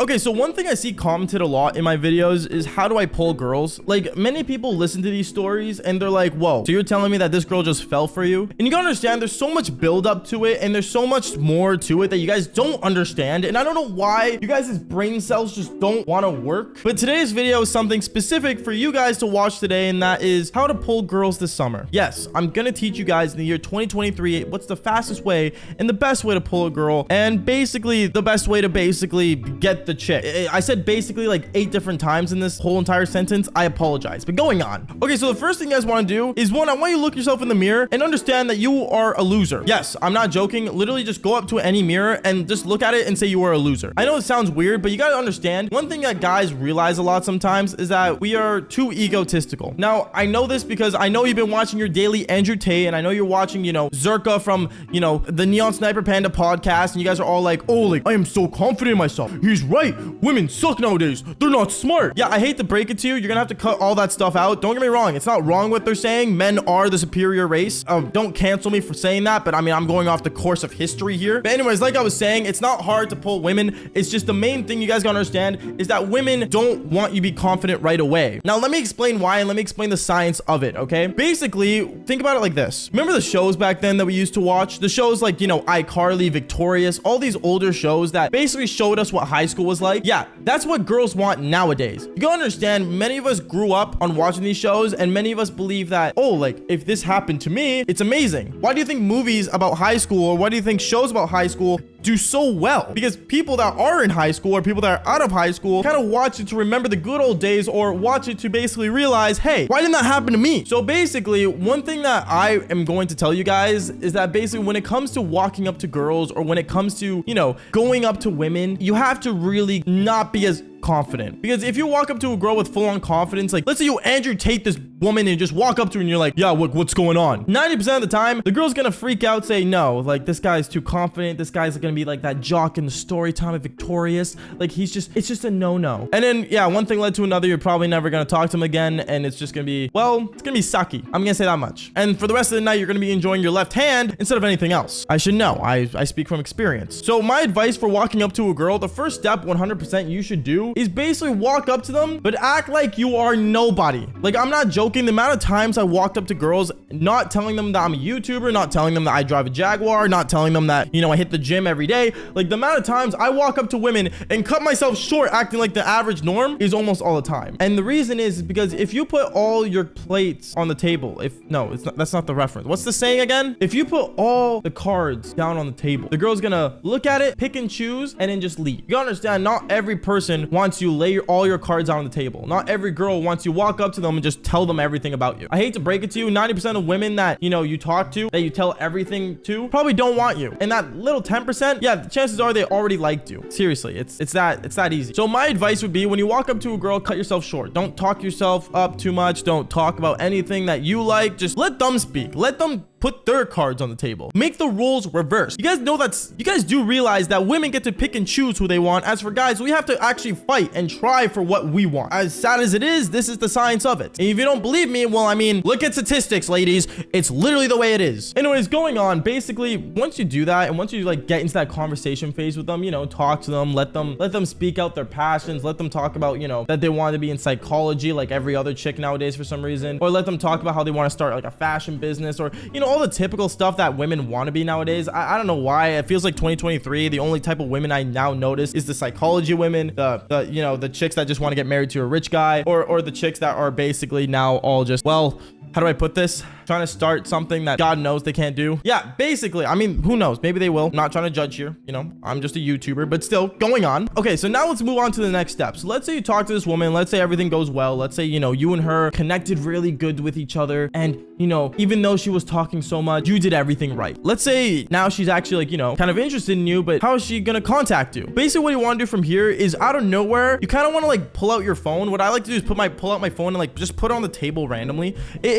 Okay, so one thing I see commented a lot in my videos is how do I pull girls? Like, many people listen to these stories and they're like, whoa, so you're telling me that this girl just fell for you? And you gotta understand there's so much build up to it and there's so much more to it that you guys don't understand. And I don't know why you guys' brain cells just don't want to work. But today's video is something specific for you guys to watch today, and that is how to pull girls this summer. Yes, I'm gonna teach you guys in the year 2023 what's the fastest way and the best way to pull a girl, and basically the best way to basically get the chick. I said basically like 8 different times in this whole entire sentence. I apologize, but going on. Okay, so the first thing you guys want to do is, one, I want you to look yourself in the mirror and understand that you are a loser. Yes, I'm not joking. Literally just go up to any mirror and just look at it and say you are a loser. I know it sounds weird, but you got to understand one thing that guys realize a lot sometimes is that we are too egotistical. Now, I know this because I know you've been watching your daily Andrew Tate, and I know you're watching, Zerka from, the Neon Sniper Panda podcast, and you guys are all like, oh, like, I am so confident in myself. He's right. Women suck nowadays. They're not smart. Yeah, I hate to break it to you. You're gonna have to cut all that stuff out. Don't get me wrong. It's not wrong what they're saying. Men are the superior race. Don't cancel me for saying that, but I mean, I'm going off the course of history here. But anyways, like I was saying, it's not hard to pull women. It's just the main thing you guys gotta understand is that women don't want you to be confident right away. Now, let me explain why, and let me explain the science of it, okay? Basically, think about it like this. Remember the shows back then that we used to watch? The shows like, iCarly, Victorious, all these older shows that basically showed us what high school was like. Yeah, that's what girls want nowadays. You gotta understand, many of us grew up on watching these shows, and many of us believe that, oh, like, if this happened to me, it's amazing. Why do you think movies about high school, or why do you think shows about high school do so well? Because people that are in high school or people that are out of high school kind of watch it to remember the good old days, or watch it to basically realize, hey, why didn't that happen to me? So basically, one thing that I am going to tell you guys is that basically when it comes to walking up to girls, or when it comes to, going up to women, you have to really not be as confident. Because if you walk up to a girl with full-on confidence, like, let's say you Andrew Tate this woman and just walk up to her and you're like, yeah, what's going on? 90% of the time, the girl's gonna freak out, say, no, like, this guy's too confident. This guy's gonna be like that jock in the story time of Victorious. Like, it's just a no-no. And then, yeah, one thing led to another. You're probably never gonna talk to him again, and it's just gonna be, well, it's gonna be sucky. I'm gonna say that much. And for the rest of the night, you're gonna be enjoying your left hand instead of anything else. I should know. I speak from experience. So my advice for walking up to a girl, the first step 100% you should do is basically walk up to them, but act like you are nobody. Like, I'm not joking. The amount of times I walked up to girls, not telling them that I'm a YouTuber, not telling them that I drive a Jaguar, not telling them that, I hit the gym every day. Like, the amount of times I walk up to women and cut myself short acting like the average norm is almost all the time. And the reason is because if you put all your plates on the table, that's not the reference. What's the saying again? If you put all the cards down on the table, the girl's gonna look at it, pick and choose, and then just leave. You gotta understand, not every person wants you lay all your cards out on the table. Not every girl wants you walk up to them and just tell them everything about you. I hate to break it to you, 90% of women that, you talk to, that you tell everything to, probably don't want you. And that little 10%, yeah, the chances are they already liked you. Seriously, it's that easy. So my advice would be, when you walk up to a girl, cut yourself short. Don't talk yourself up too much. Don't talk about anything that you like. Just let them speak. Let them put their cards on the table. Make the roles reversed. You guys know you guys do realize that women get to pick and choose who they want. As for guys, we have to actually fight and try for what we want. As sad as it is, this is the science of it. And if you don't believe me, well, I mean, look at statistics, ladies. It's literally the way it is. Anyways, going on, basically, once you do that, and once you like get into that conversation phase with them, talk to them, let them speak out their passions, let them talk about, that they want to be in psychology like every other chick nowadays for some reason, or let them talk about how they want to start like a fashion business, or, all the typical stuff that women want to be nowadays. I don't know why. It feels like 2023, the only type of women I now notice is the psychology women, the chicks that just want to get married to a rich guy, or the chicks that are basically now all just, well, how do I put this? Trying to start something that God knows they can't do. Yeah, basically. I mean, who knows? Maybe they will. I'm not trying to judge here. I'm just a YouTuber, but still going on. Okay, so now let's move on to the next step. So let's say you talk to this woman. Let's say everything goes well. Let's say, you and her connected really good with each other. And, even though she was talking so much, you did everything right. Let's say now she's actually like, kind of interested in you, but how is she going to contact you? Basically, what you want to do from here is, out of nowhere, you kind of want to like pull out your phone. What I like to do is pull out my phone and like just put it on the table randomly.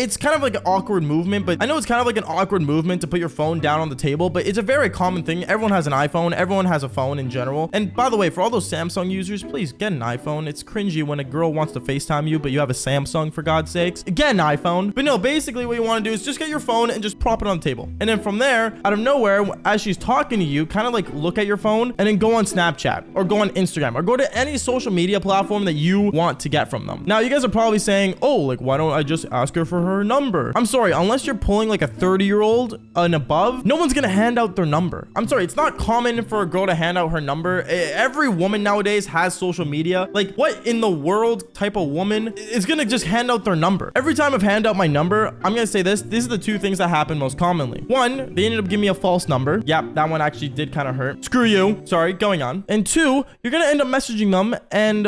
it's kind of like an awkward movement, but I know it's kind of like an awkward movement to put your phone down on the table, but it's a very common thing. Everyone has an iPhone. Everyone has a phone in general. And by the way, for all those Samsung users, please get an iPhone. It's cringy when a girl wants to FaceTime you, but you have a Samsung, for God's sakes. Get an iPhone. But no, basically what you want to do is just get your phone and just prop it on the table. And then from there, out of nowhere, as she's talking to you, kind of like look at your phone and then go on Snapchat or go on Instagram or go to any social media platform that you want to get from them. Now, you guys are probably saying, oh, like, why don't I just ask her for her number? I'm sorry, unless you're pulling like a 30-year-old and above, no one's gonna hand out their number. I'm sorry, it's not common for a girl to hand out her number. Every woman nowadays has social media. Like, what in the world type of woman is gonna just hand out their number? Every time I've handed out my number, I'm gonna say this. These are the two things that happen most commonly. One, they ended up giving me a false number. Yep, that one actually did kind of hurt. Screw you. Sorry, going on. And two, you're gonna end up messaging them and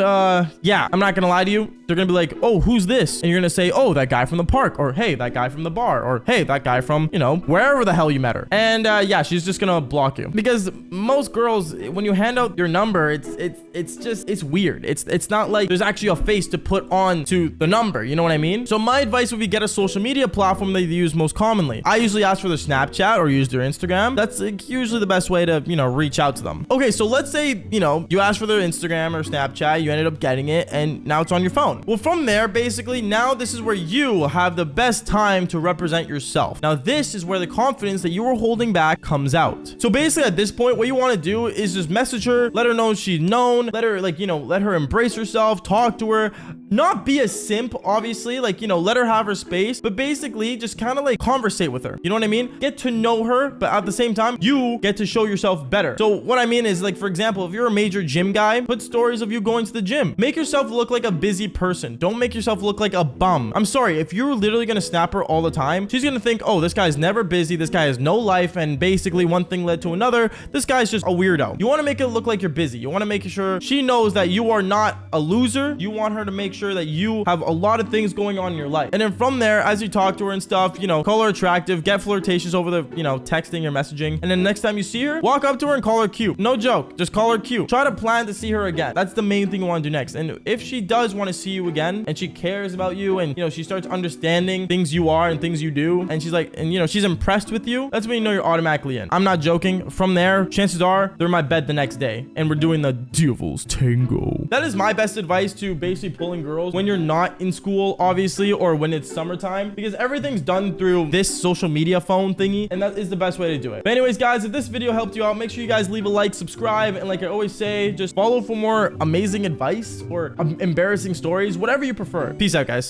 yeah, I'm not gonna lie to you. They're gonna be like, oh, who's this? And you're gonna say, oh, that guy from the park, or hey, that guy from the bar, or hey, that guy from, you know, wherever the hell you met her. And yeah, she's just gonna block you. Because most girls, when you hand out your number, it's weird. It's not like there's actually a face to put on to the number. You know what I mean? So my advice would be get a social media platform that you use most commonly. I usually ask for their Snapchat or use their Instagram. That's usually the best way to, you know, reach out to them. Okay, so let's say, you know, you asked for their Instagram or Snapchat, you ended up getting it, and now it's on your phone. Well, from there, basically, now this is where you have the best time to represent yourself. Now, this is where the confidence that you were holding back comes out. So basically, at this point, what you want to do is just message her, let her know she's known, let her, like, you know, let her embrace herself, talk to her, not be a simp, obviously, like, you know, let her have her space, but basically just kind of like conversate with her. You know what I mean? Get to know her, but at the same time, you get to show yourself better. So what I mean is, like, for example, if you're a major gym guy, put stories of you going to the gym. Make yourself look like a busy person. Don't make yourself look like a bum. I'm sorry, if you're literally gonna snap her all the time, she's gonna think, oh, this guy's never busy, this guy has no life, and basically one thing led to another. This guy's just a weirdo. You want to make it look like you're busy. You want to make sure she knows that you are not a loser. You want her to make sure that you have a lot of things going on in your life. And then from there, as you talk to her and stuff, you know, call her attractive, get flirtatious over the, you know, texting or messaging. And then next time you see her, walk up to her and call her cute. No joke. Just call her cute. Try to plan to see her again. That's the main thing you want to do next. And if she does want to see you again and she cares about you and, you know, she starts understanding things you are and things you do, and she's like, and, you know, she's impressed with you, that's when you know you're automatically in. I'm not joking. From there, chances are they're in my bed the next day and we're doing the devil's tango. That is my best advice to basically pulling girls when you're not in school, obviously, or when it's summertime, because everything's done through this social media phone thingy, and that is the best way to do it. But anyways, guys, if this video helped you out, make sure you guys leave a like, subscribe, and like I always say, just follow for more amazing advice or embarrassing stories, whatever you prefer. Peace out, guys.